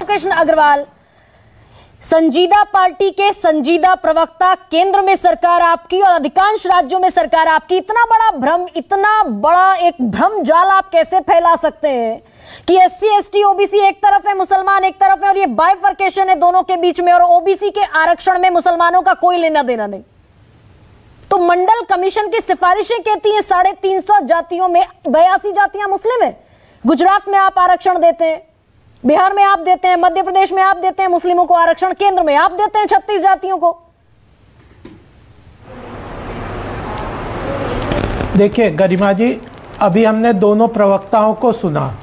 कृष्ण अग्रवाल, संजीदा पार्टी के संजीदा प्रवक्ता, केंद्र में सरकार आपकी और अधिकांश राज्यों में सरकार आपकी। इतना बड़ा भ्रम, इतना बड़ा एक भ्रम जाल आप कैसे फैला सकते हैं कि एससी एसटी ओबीसी एक तरफ है, मुसलमान एक तरफ है, और ये बाइफर्केशन है दोनों के बीच में, और ओबीसी के आरक्षण में मुसलमानों का कोई लेना देना नहीं। तो मंडल कमीशन की सिफारिशें कहती हैं 350 जातियों में 82 जातियां मुस्लिम है। गुजरात में आप आरक्षण देते हैं, बिहार में आप देते हैं, मध्य प्रदेश में आप देते हैं मुस्लिमों को आरक्षण, केंद्र में आप देते हैं 36 जातियों को। देखिए गरिमा जी, अभी हमने दोनों प्रवक्ताओं को सुना,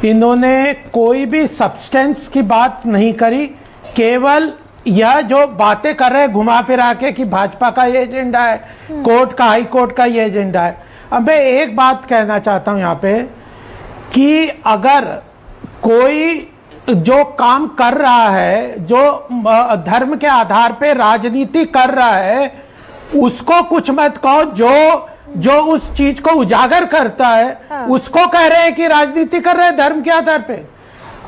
इन्होंने कोई भी सब्सटेंस की बात नहीं करी, केवल यह जो बातें कर रहे हैं घुमा फिरा के कि भाजपा का ये एजेंडा है, कोर्ट का, हाई कोर्ट का ये एजेंडा है। अब मैं एक बात कहना चाहता हूं यहाँ पे कि अगर कोई जो काम कर रहा है, जो धर्म के आधार पे राजनीति कर रहा है, उसको कुछ मत कहो। जो उस चीज को उजागर करता है, हाँ। उसको कह रहे हैं कि राजनीति कर रहे हैं धर्म के आधार पे।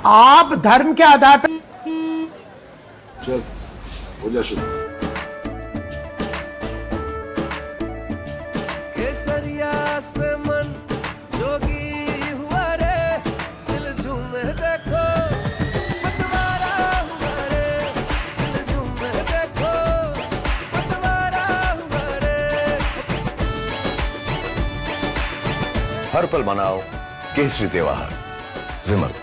आप धर्म के आधार पे चल हो जा शुरू। केसरिया से मन जोगी हुआ रे, दिल झूमे देखो पतवारा हुआ रे, दिल झूमे देखो पतवारा हुआ रे। हर पल मनाओ केसरी त्योहार। विमल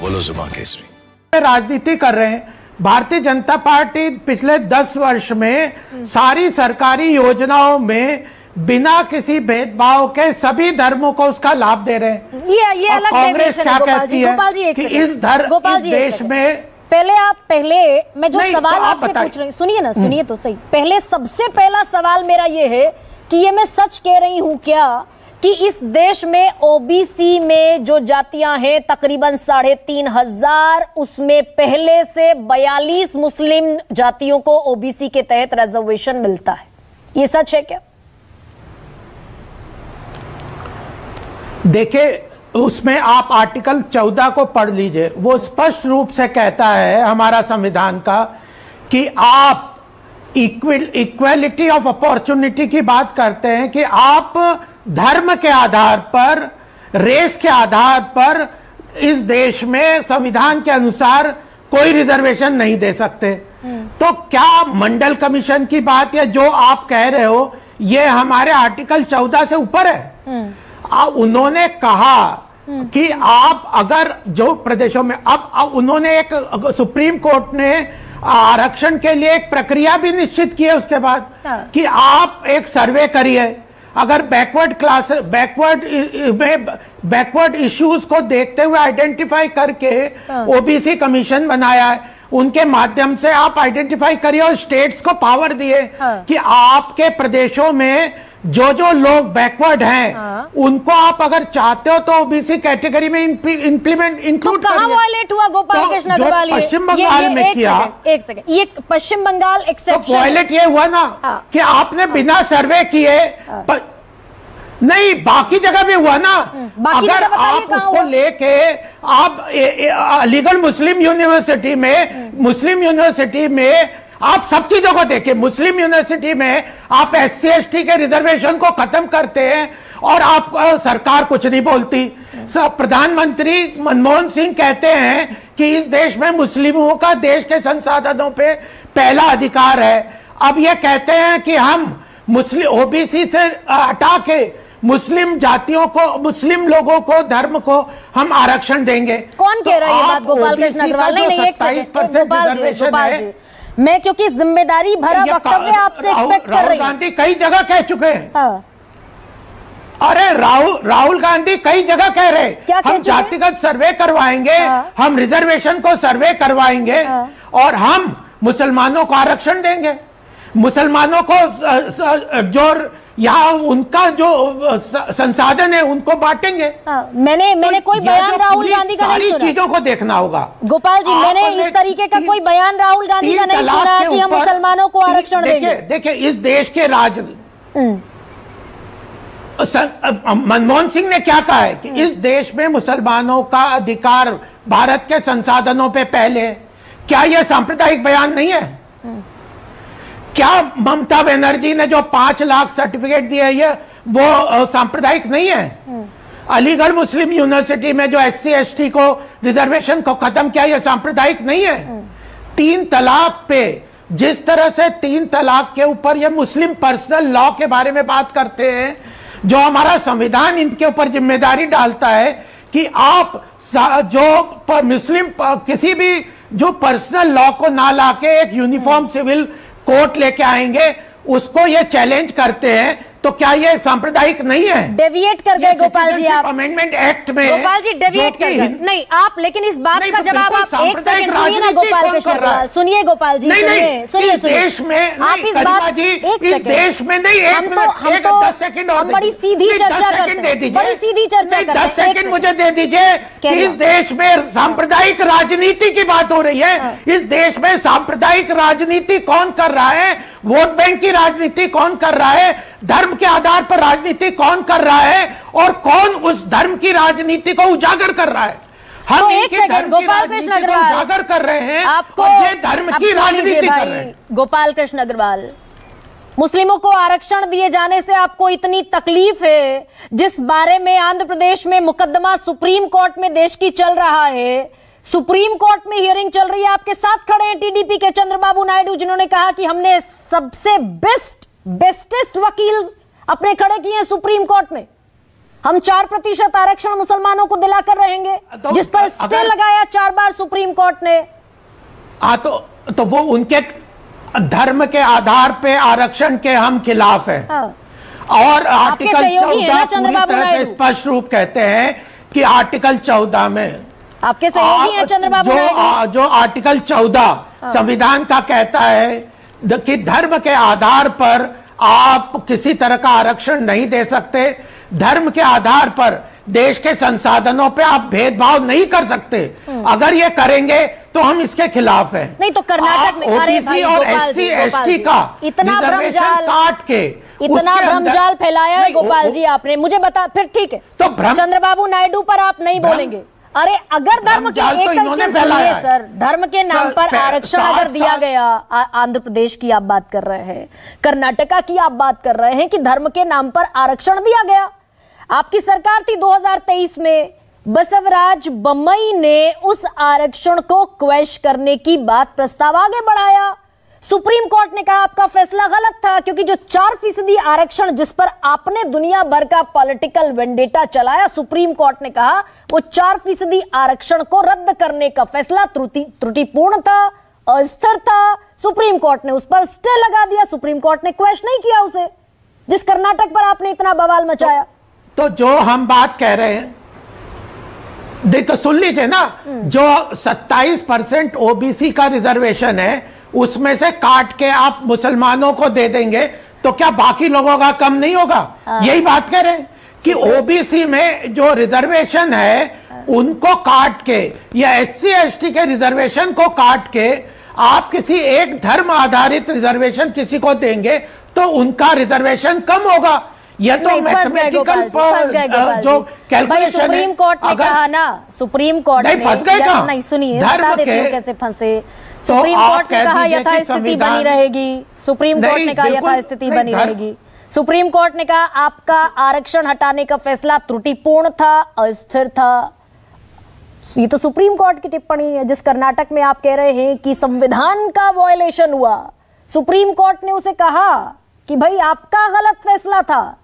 बोलो जुमा केसरी। राजनीति कर रहे हैं। भारतीय जनता पार्टी पिछले 10 वर्ष में सारी सरकारी योजनाओं में बिना किसी भेदभाव के सभी धर्मों को उसका लाभ दे रहे हैं। ये अलग कांग्रेस क्या कहती है कि इस देश में पहले मैं जो सवाल आपसे पूछ रही हूँ, सुनिए ना, सुनिए तो सही। पहले सबसे पहला सवाल मेरा ये है कि ये मैं सच कह रही हूँ क्या कि इस देश में ओबीसी में जो जातियां हैं तकरीबन 3,500, उसमें पहले से 42 मुस्लिम जातियों को ओबीसी के तहत रिजर्वेशन मिलता है, ये सच है क्या? देखिए, उसमें आप आर्टिकल 14 को पढ़ लीजिए, वो स्पष्ट रूप से कहता है हमारा संविधान का कि आप इक्वलिटी ऑफ अपॉर्चुनिटी की बात करते हैं कि आप धर्म के आधार पर, रेस के आधार पर इस देश में संविधान के अनुसार कोई रिजर्वेशन नहीं दे सकते। तो क्या मंडल कमीशन की बात या जो आप कह रहे हो ये हमारे आर्टिकल 14 से ऊपर है? उन्होंने कहा कि आप अगर जो प्रदेशों में अब उन्होंने एक सुप्रीम कोर्ट ने आरक्षण के लिए एक प्रक्रिया भी निश्चित की है उसके बाद, हाँ। कि आप एक सर्वे करिए, अगर बैकवर्ड इश्यूज को देखते हुए आइडेंटिफाई करके ओबीसी कमीशन बनाया है, उनके माध्यम से आप आइडेंटिफाई करिए और स्टेट्स को पावर दिए कि आपके प्रदेशों में जो लोग बैकवर्ड हैं उनको आप अगर चाहते हो तो ओबीसी कैटेगरी में इंक्लूड तो कहां वायलेट हुआ गोपाल कृष्ण अग्रवाल? पश्चिम बंगाल में किया। एक सेकंड, ये पश्चिम बंगाल एक्सेप्शन तो वायलेट ये हुआ ना कि आपने बिना सर्वे किए नहीं, बाकी जगह भी हुआ ना। अगर आप उसको लेके आप अलीगढ़ मुस्लिम यूनिवर्सिटी में आप सब चीजों को देखिए, मुस्लिम यूनिवर्सिटी में आप एससी एसटी के रिजर्वेशन को खत्म करते हैं और आप सरकार कुछ नहीं बोलती। प्रधानमंत्री मनमोहन सिंह कहते हैं कि इस देश में मुस्लिमों का देश के संसाधनों पे पहला अधिकार है। अब ये कहते हैं कि हम मुस्लिम ओबीसी से हटा के मुस्लिम जातियों को, मुस्लिम लोगों को, धर्म को हम आरक्षण देंगे। कौन कह रहा है ये बात? गोपाल कृष्ण अग्रवाल। नहीं, 27% रिजर्वेशन है। मैं क्योंकि जिम्मेदारी भरा वक्तव्य आपसे एक्सपेक्ट कर रही हूं। राहुल गांधी कई जगह कह चुके हैं। हाँ। अरे राहुल गांधी कई जगह कह रहे हैं हम जातिगत सर्वे करवाएंगे, हाँ। हम रिजर्वेशन को सर्वे करवाएंगे, हाँ। और हम मुसलमानों को आरक्षण देंगे। मुसलमानों को जो यहाँ उनका जो संसाधन है उनको बांटेंगे। मैंने कोई बयान राहुल गांधी का नहीं सुना। सारी चीजों को देखना होगा गोपाल जी, मैंने इस तरीके का कोई बयान राहुल गांधी का नहीं सुना कि हम मुसलमानों को आरक्षण देंगे। देखिए इस देश के मनमोहन सिंह ने क्या कहा है कि इस देश में मुसलमानों का अधिकार भारत के संसाधनों पे पहले है। क्या यह सांप्रदायिक बयान नहीं है? क्या ममता बनर्जी ने जो 5 लाख सर्टिफिकेट दिए ये वो सांप्रदायिक नहीं है? अलीगढ़ मुस्लिम यूनिवर्सिटी में जो SC ST को रिजर्वेशन को खत्म किया यह सांप्रदायिक नहीं है? 3 तलाक पे जिस तरह से 3 तलाक के ऊपर ये मुस्लिम पर्सनल लॉ के बारे में बात करते हैं, जो हमारा संविधान इनके ऊपर जिम्मेदारी डालता है कि आप जो मुस्लिम किसी भी जो पर्सनल लॉ को ना लाके एक यूनिफॉर्म सिविल कोर्ट लेके आएंगे उसको ये चैलेंज करते हैं, तो क्या ये सांप्रदायिक नहीं है? डेविएट कर गए गोपाल जी आप अमेंडमेंट एक्ट में। गोपाल जी डेविएट कर गए नहीं आप, लेकिन इस बात का जवाब आप एक सेकंड सुनिए ना गोपाल कृष्ण अग्रवाल, सुनिए गोपाल जी, सुनिए इस देश में आप इस बात इस देश में नहीं, एक मिनट 10 सेकंड और बड़ी सीधी चर्चा करते हैं, बड़ी सीधी चर्चा करते हैं, 10 सेकंड मुझे दे दीजिए कि इस देश में सांप्रदायिक राजनीति की बात हो रही है। इस देश में सांप्रदायिक राजनीति कौन कर रहा है? वोट बैंक की राजनीति कौन कर रहा है? धर्म के आधार पर राजनीति कौन कर रहा है? और कौन उस धर्म की राजनीति को उजागर कर रहा है? हम तो इनके धर्म की राजनीति को उजागर कर रहे हैं आपको, और ये धर्म की राजनीति कर रहे हैं। गोपाल कृष्ण अग्रवाल, मुस्लिमों को आरक्षण दिए जाने से आपको इतनी तकलीफ है, जिस बारे में आंध्र प्रदेश में मुकदमा सुप्रीम कोर्ट में देश की चल रहा है, सुप्रीम कोर्ट में हियरिंग चल रही है, आपके साथ खड़े हैं टीडीपी के चंद्रबाबू नायडू, जिन्होंने कहा कि हमने सबसे बेस्टेस्ट वकील अपने खड़े किए हैं सुप्रीम कोर्ट में, हम 4% आरक्षण मुसलमानों को दिलाकर रहेंगे, जिस पर स्टे लगाया 4 बार सुप्रीम कोर्ट ने। तो वो उनके धर्म के आधार पे आरक्षण के हम खिलाफ हैं। और आर्टिकल 14 पूरी तरह से स्पष्ट रूप कहते हैं कि आर्टिकल 14 में आपके सहयोगी हैं चंद्रबाबू नायडू, जो आर्टिकल 14 संविधान का कहता है कि धर्म के आधार पर आप किसी तरह का आरक्षण नहीं दे सकते, धर्म के आधार पर देश के संसाधनों पे आप भेदभाव नहीं कर सकते। अगर ये करेंगे तो हम इसके खिलाफ हैं। नहीं तो कर्नाटक में ओबीसी और SC ST का इतना रिजर्वेशन काट के इतना भ्रमजाल फैलाया है गोपाल जी आपने, मुझे बता फिर ठीक है तो चंद्रबाबू नायडू पर आप नहीं बोलेंगे। अरे अगर धर्म के एक सुनिए सर, धर्म के नाम पर आरक्षण अगर दिया गया, आंध्र प्रदेश की आप बात कर रहे हैं, कर्नाटका की आप बात कर रहे हैं कि धर्म के नाम पर आरक्षण दिया गया, आपकी सरकार थी 2023 में, बसवराज बोम्मई ने उस आरक्षण को क्वेश करने की बात प्रस्ताव आगे बढ़ाया। सुप्रीम कोर्ट ने कहा आपका फैसला गलत था, क्योंकि जो 4% आरक्षण जिस पर आपने दुनिया भर का पॉलिटिकल वेंडेटा चलाया, सुप्रीम कोर्ट ने कहा वो 4% आरक्षण को रद्द करने का फैसला त्रुटिपूर्ण था, अस्थिर था। सुप्रीम कोर्ट ने उस पर स्टे लगा दिया, सुप्रीम कोर्ट ने क्वेश नहीं किया उसे, जिस कर्नाटक पर आपने इतना बवाल मचाया। तो जो हम बात कह रहे हैं तो सुन लीजिए ना, जो 27% ओबीसी का रिजर्वेशन है उसमें से काट के आप मुसलमानों को दे देंगे तो क्या बाकी लोगों का कम नहीं होगा? यही बात कह रहे हैं कि ओबीसी में जो रिजर्वेशन है उनको काट के या SC ST के रिजर्वेशन को काट के आप किसी एक धर्म आधारित रिजर्वेशन किसी को देंगे तो उनका रिजर्वेशन कम होगा। यह तो मैथमेटिकल जो कैलकुलेशन है। सुप्रीम कोर्ट ने कहा ना, सुप्रीम कोर्ट नहीं फंस गए कहां? नहीं सुनिए, धर्म के कैसे फंसे। सुप्रीम कोर्ट ने कहा यथास्थिति बनी रहेगी, सुप्रीम कोर्ट ने कहा यथास्थिति बनी रहेगी, सुप्रीम कोर्ट ने कहा आपका आरक्षण हटाने का फैसला त्रुटिपूर्ण था, अस्थिर था। ये तो सुप्रीम कोर्ट की टिप्पणी है। जिस कर्नाटक में आप कह रहे हैं कि संविधान का वायलेशन हुआ, सुप्रीम कोर्ट ने उसे कहा कि भाई आपका गलत फैसला था,